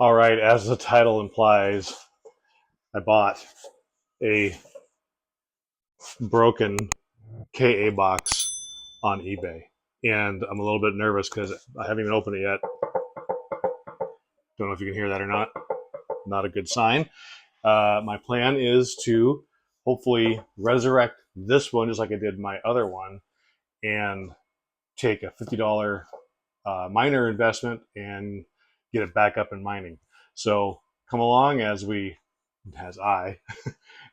All right, as the title implies, I bought a broken KA box on eBay. And I'm a little bit nervous because I haven't even opened it yet. Don't know if you can hear that or not. Not a good sign. My plan is to hopefully resurrect this one just like I did my other one and take a $50 miner investment and get it back up in mining. So come along as I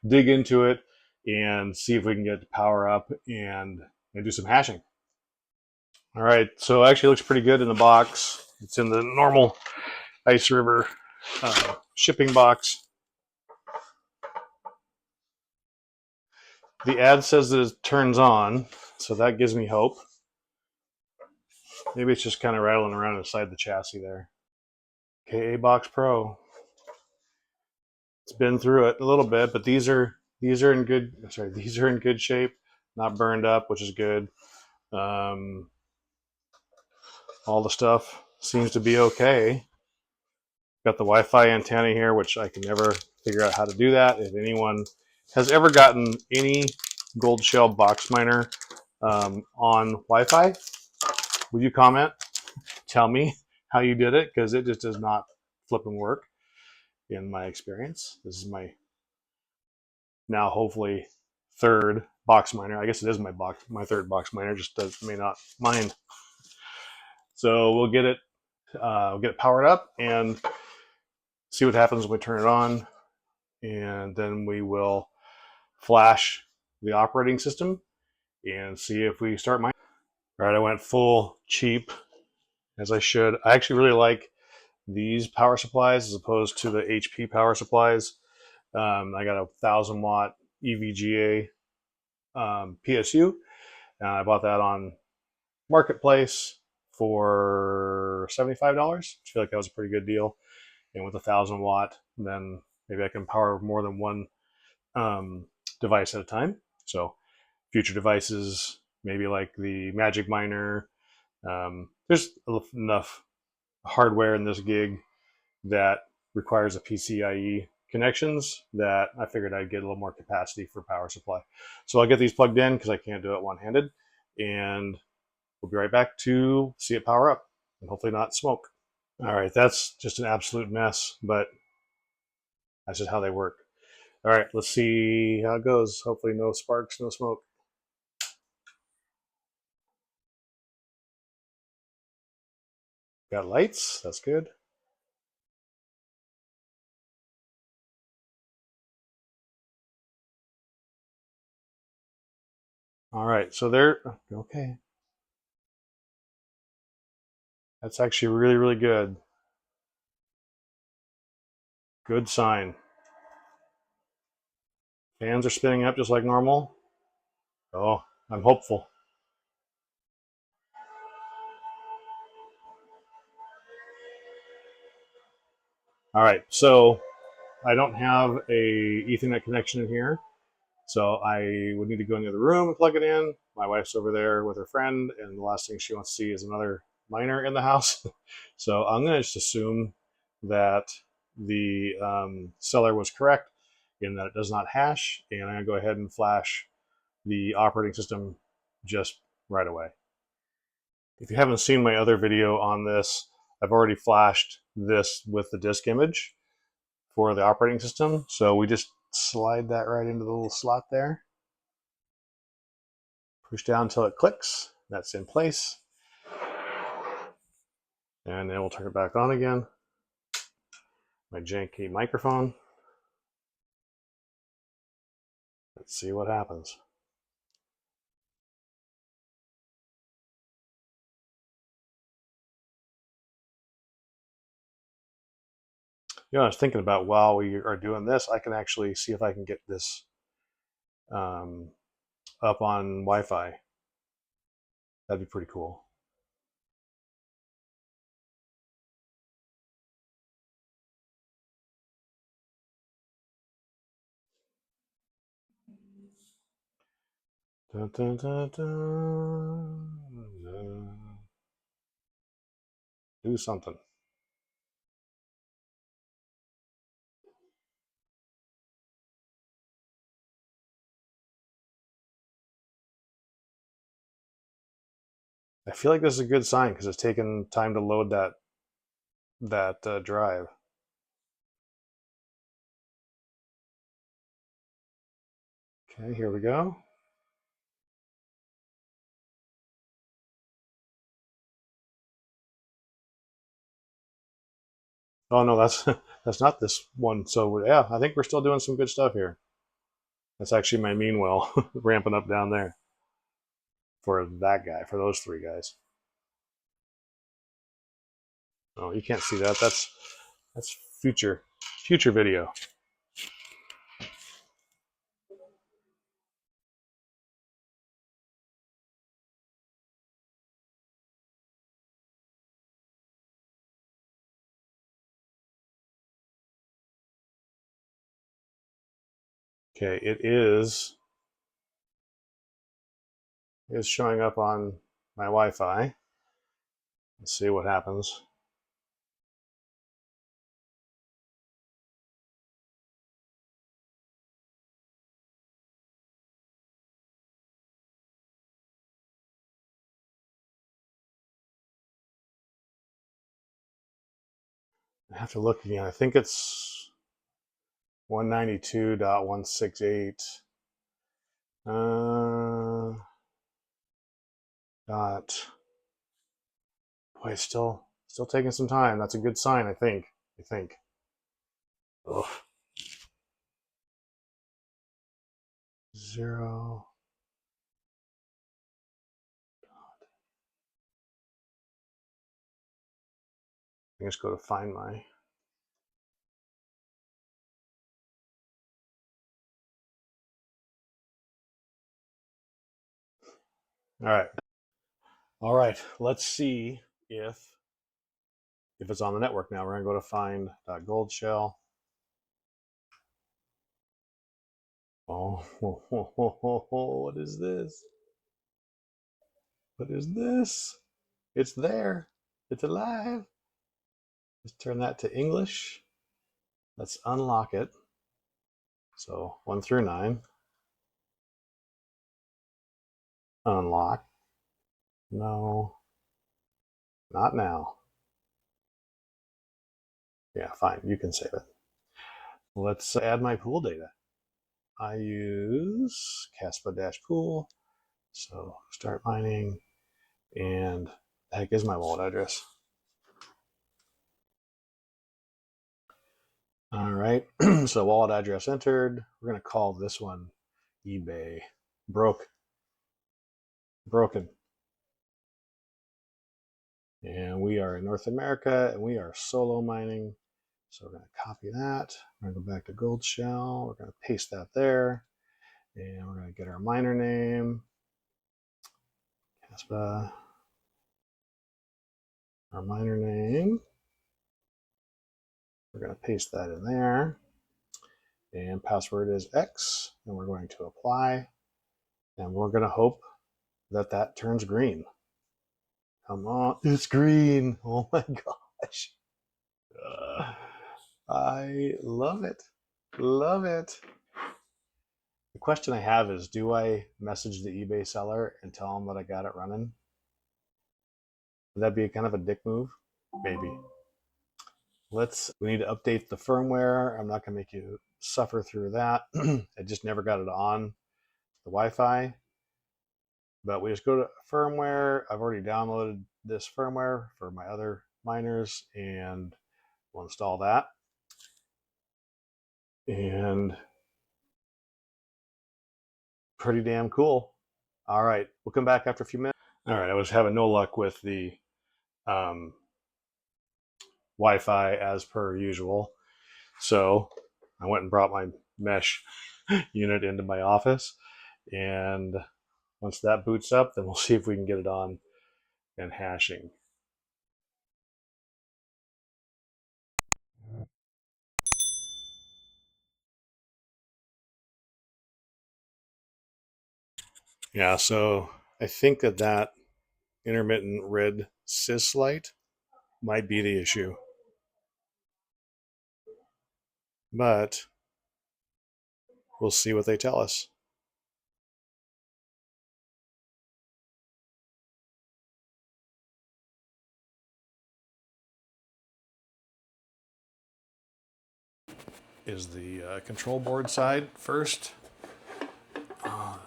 dig into it and see if we can get the power up and do some hashing. All right, so it actually looks pretty good in the box. It's in the normal IceRiver shipping box. The ad says that it turns on, so that gives me hope. Maybe it's just kind of rattling around inside the chassis there. KA Box Pro. It's been through it a little bit, but these are in good. Sorry, these are in good shape, not burned up, which is good. All the stuff seems to be okay. Got the Wi-Fi antenna here, which I can never figure out how to do that. If anyone has ever gotten any Goldshell box miner on Wi-Fi, would you comment? Tell me how you did it, because it just does not flip and work in my experience. This is my now hopefully third box miner. I guess it is my third box miner, just may not mind. So we'll get it powered up and see what happens when we turn it on, and then we will flash the operating system and see if we start mining. All right, I went full cheap as I should. I actually really like these power supplies as opposed to the HP power supplies. I got a 1,000-watt EVGA PSU. I bought that on Marketplace for $75. I feel like that was a pretty good deal. And with a 1,000-watt, then maybe I can power more than one device at a time. So future devices, maybe like the Magic Miner. There's enough hardware in this gig that requires a PCIe connections that I figured I'd get a little more capacity for power supply. So I'll get these plugged in because I can't do it one-handed, and we'll be right back to see it power up and hopefully not smoke. All right, that's just an absolute mess, but that's just how they work. All right, let's see how it goes. Hopefully no sparks, no smoke. Got lights, that's good. All right, so they're okay. That's actually really, really good. Good sign. Fans are spinning up just like normal. Oh, I'm hopeful. All right, so I don't have a Ethernet connection in here, so I would need to go in the other room and plug it in. My wife's over there with her friend, and the last thing she wants to see is another miner in the house. So I'm going to just assume that the seller was correct in that it does not hash, and I'm going to go ahead and flash the operating system just right away. If you haven't seen my other video on this, I've already flashed this with the disk image for the operating system. So we just slide that right into the little slot there. Push down until it clicks. That's in place. And then we'll turn it back on again. My janky microphone. Let's see what happens. You know, I was thinking about while we are doing this, I can actually see if I can get this up on Wi-Fi. That'd be pretty cool. Dun, dun, dun, dun. Do something. I feel like this is a good sign because it's taken time to load that drive. Okay, here we go. Oh no, that's that's not this one. So yeah, I think we're still doing some good stuff here. That's actually my mean well ramping up down there for that guy, for those three guys. Oh, you can't see that. That's future video. Okay, it is showing up on my Wi-Fi. Let's see what happens. I have to look again. I think it's 192.168. Dot. Boy, it's still taking some time. That's a good sign, I think. Ugh. 0. I just go to find my. All right. Let's see if it's on the network now. We're gonna go to find Goldshell. Oh, what is this? What is this? It's there. It's alive. Let's turn that to English. Let's unlock it. So 1 through 9. Unlock. No. Not now. Yeah, fine. You can save it. Let's add my pool data. I use kaspa-Pool. So start mining. And the heck is my wallet address? All right. So wallet address entered. We're going to call this one eBay. Broken. And we are in North America and we are solo mining. So we're going to copy that. We're going to go back to Goldshell. We're going to paste that there. And we're going to get our miner name. Kaspa. Our miner name. We're going to paste that in there. And password is X. And we're going to apply. And we're going to hope that that turns green. Come on. It's green. Oh my gosh. I love it. Love it. The question I have is, do I message the eBay seller and tell them that I got it running? Would that be kind of a dick move? Maybe. We need to update the firmware. I'm not going to make you suffer through that. I just never got it on the Wi-Fi. But we just go to firmware. I've already downloaded this firmware for my other miners and we'll install that. And pretty damn cool. All right, we'll come back after a few minutes. All right, I was having no luck with the Wi-Fi as per usual. So I went and brought my mesh unit into my office. And once that boots up, then we'll see if we can get it on and hashing. Yeah, so I think that intermittent red cis light might be the issue. But we'll see what they tell us. is the control board side first. That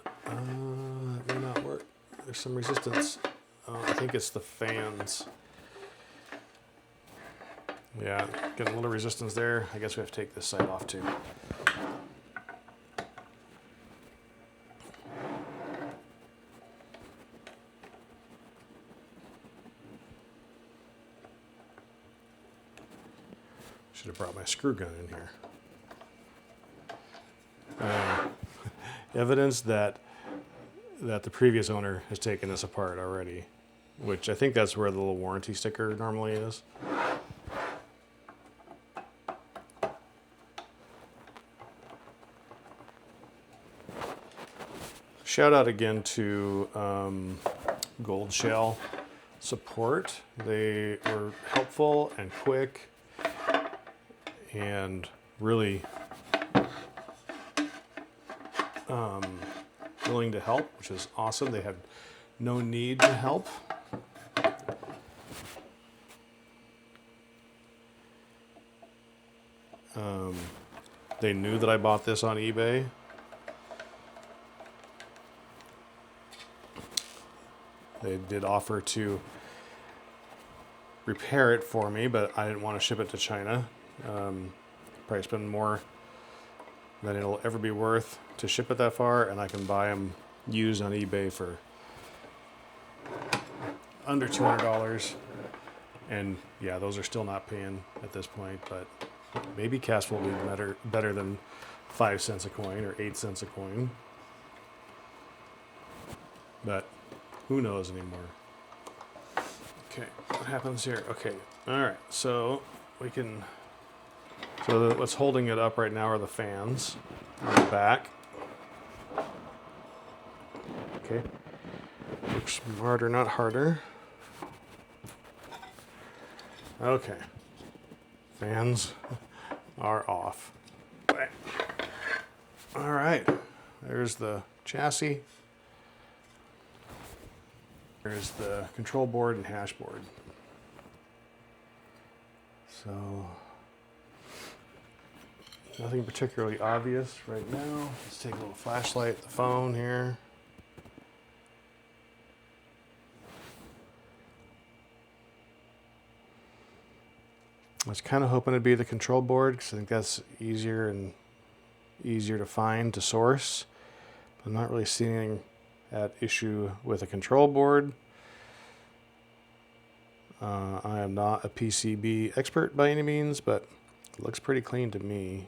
may not work. There's some resistance. I think it's the fans. Yeah, getting a little resistance there. I guess we have to take this side off too. Should have brought my screw gun in here. Evidence that the previous owner has taken this apart already, which I think that's where the little warranty sticker normally is. Shout out again to Goldshell support. They were helpful and quick and really willing to help, which is awesome. They had no need to help. They knew that I bought this on eBay. They did offer to repair it for me, but I didn't want to ship it to China. Probably spend more than it'll ever be worth to ship it that far, and I can buy them used on eBay for under $200. And yeah, those are still not paying at this point, but maybe Caspa will be better than 5 cents a coin or 8 cents a coin. But who knows anymore. Okay, what happens here? Okay, all right, so we can, so what's holding it up right now are the fans on the back. Okay, work smarter, not harder. Okay, fans are off. All right, there's the chassis. There's the control board and hashboard. So, nothing particularly obvious right now. Let's take a little flashlight at the phone here. I was kind of hoping it'd be the control board because I think that's easier to find, to source. I'm not really seeing at issue with a control board. I am not a PCB expert by any means, but it looks pretty clean to me.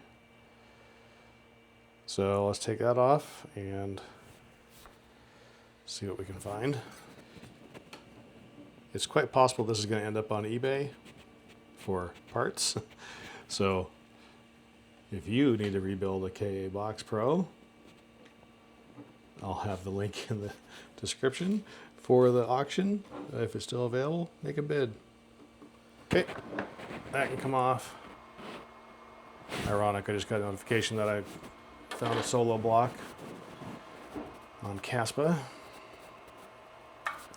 So let's take that off and see what we can find. It's quite possible this is going to end up on eBay for parts. So if you need to rebuild a KA Box Pro, I'll have the link in the description for the auction. If it's still available, make a bid. Okay, that can come off. Ironic, I just got a notification that I found a solo block on Caspa.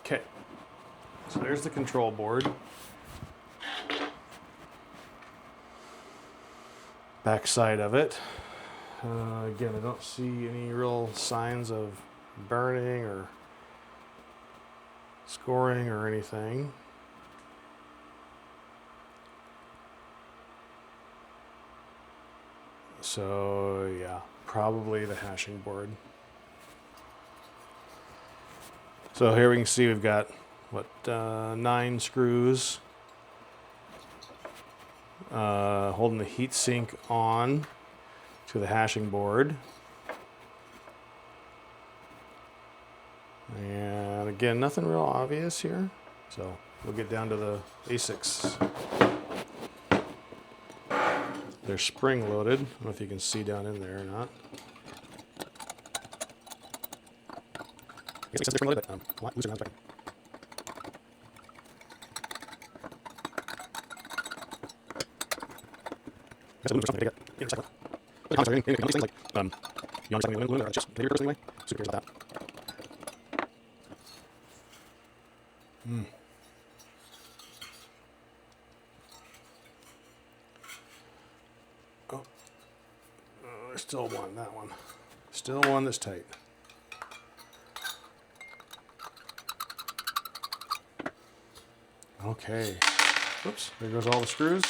Okay, so there's the control board. Back side of it. Again, I don't see any real signs of burning or scoring or anything. So yeah, probably the hashing board. So here we can see we've got, what, 9 screws holding the heat sink on to the hashing board. And again, nothing real obvious here. So we'll get down to the ASICs. They're spring loaded. I don't know if you can see down in there or not. I guess they're spring loaded, but a lot looser now. That's a loom or something. They got the comments are getting these things like, you want something aluminum or just maybe anyway? So who cares about that? Oh, Still one, that one. Still one that's tight. Okay. Oops, there goes all the screws.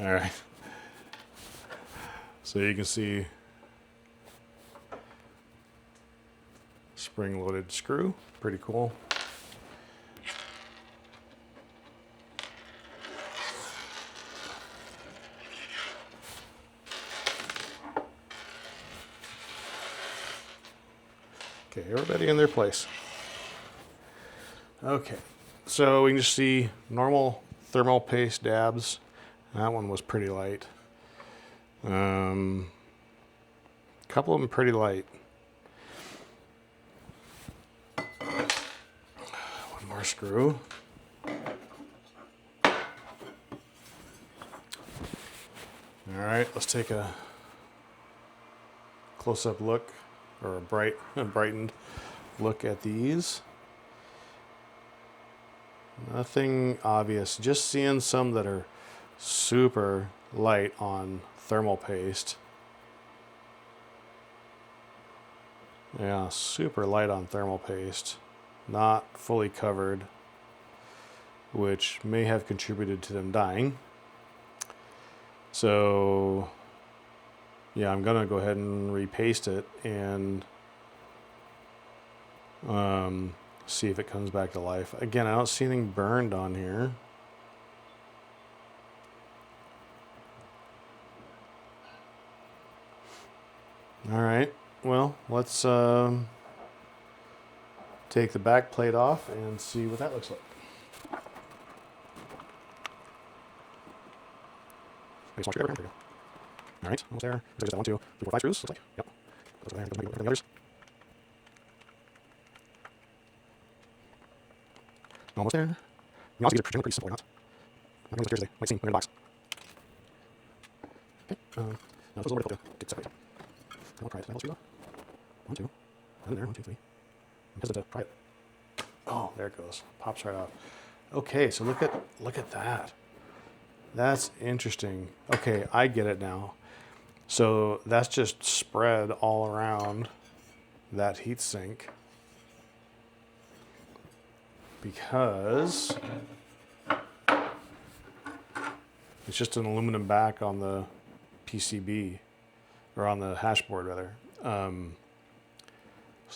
All right. So you can see spring-loaded screw, pretty cool. Okay, everybody in their place. Okay, so we can just see normal thermal paste dabs. That one was pretty light. A couple of them pretty light. One more screw. All right, let's take a close-up look, or a brightened look at these. Nothing obvious, just seeing some that are super light on thermal paste. Yeah, super light on thermal paste. Not fully covered, which may have contributed to them dying. So yeah, I'm gonna go ahead and repaste it and see if it comes back to life. Again, I don't see anything burned on here. All right, well, let's take the back plate off and see what that looks like. All right, almost there. There's that 1, 2, 3, 4, 5 screws. Looks like. Yep. Those are there. The others. Almost there. You also these are pretty simple or not. I'm going to look here today. Might seem in the box. Okay. Now there's a little bit to get separated. I'll try it. I'll screw 1, 2. In there. 1, 2, 3. I'm hesitant to try it. Oh, there it goes. Pops right off. Okay, so look at that. That's interesting. Okay, I get it now. So that's just spread all around that heatsink because it's just an aluminum back on the PCB, or on the hashboard rather. So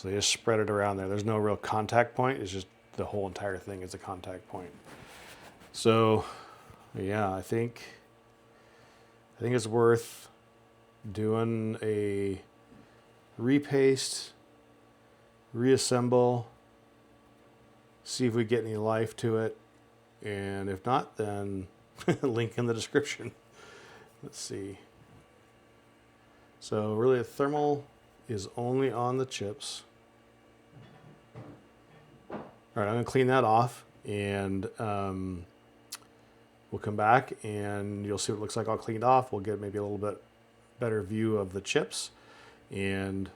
they just spread it around there. There's no real contact point. It's just the whole entire thing is a contact point. So yeah, I think it's worth doing a repaste, reassemble, see if we get any life to it, and if not, then link in the description. Let's see. So really, a thermal is only on the chips. All right, I'm gonna clean that off, and we'll come back and you'll see what it looks like all cleaned off. We'll get maybe a little bit better view of the chips, and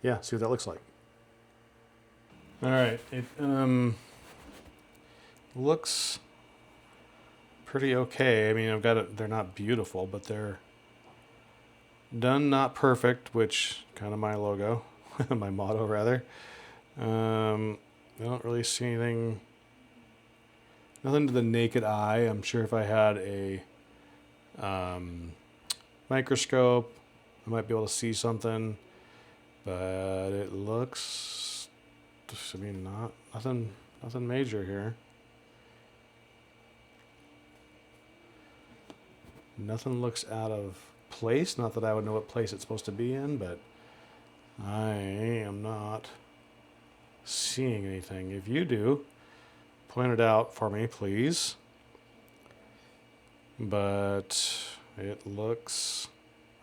yeah, see what that looks like. All right, it looks pretty okay. I mean, I've got it. They're not beautiful, but they're done, not perfect, which kind of my logo, my motto rather. I don't really see anything. Nothing to the naked eye. I'm sure if I had a microscope, I might be able to see something, but it looks, I mean, nothing major here. Nothing looks out of place. Not that I would know what place it's supposed to be in, but I am not seeing anything. If you do, point it out for me, please. But it looks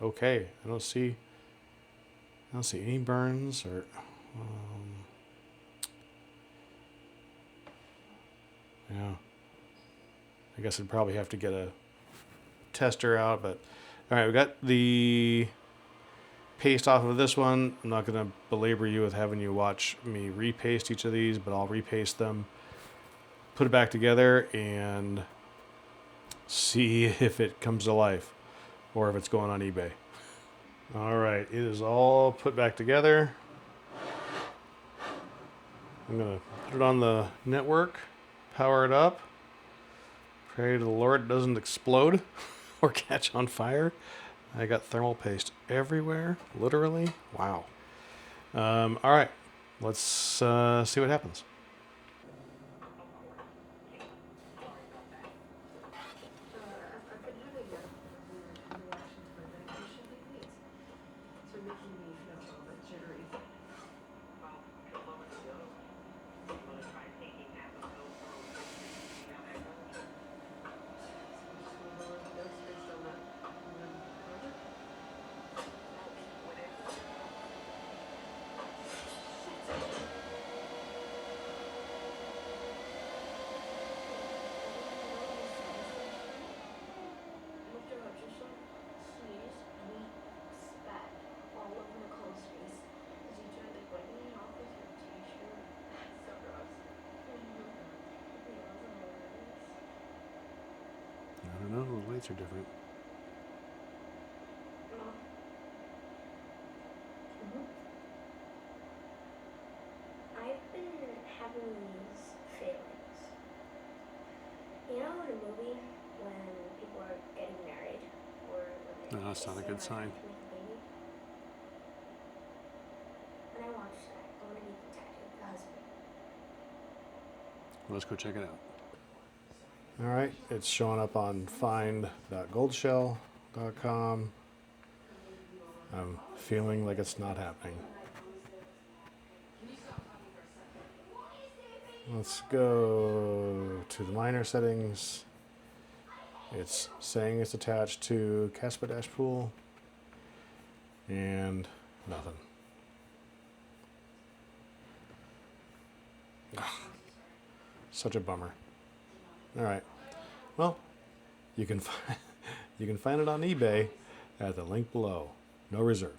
okay. I don't see any burns or yeah. I guess I'd probably have to get a tester out, but all right, we got the paste off of this one. I'm not going to belabor you with having you watch me repaste each of these, but I'll repaste them, put it back together, and see if it comes to life or if it's going on eBay. All right, it is all put back together. I'm gonna put it on the network, power it up, pray to the Lord it doesn't explode or catch on fire. I got thermal paste everywhere, literally. Wow. All right, let's see what happens. I don't know, the lights are different. I've been having these feelings. You know in a movie when people are getting married or when No, that's not a good sign. to make a baby? When I watch that, I want to be the dad, the husband. Let's go check it out. All right, it's showing up on find.goldshell.com. I'm feeling like it's not happening. Let's go to the miner settings. It's saying it's attached to kaspa-Pool and nothing. Such a bummer. All right. Well, you can find it on eBay at the link below. No reserve.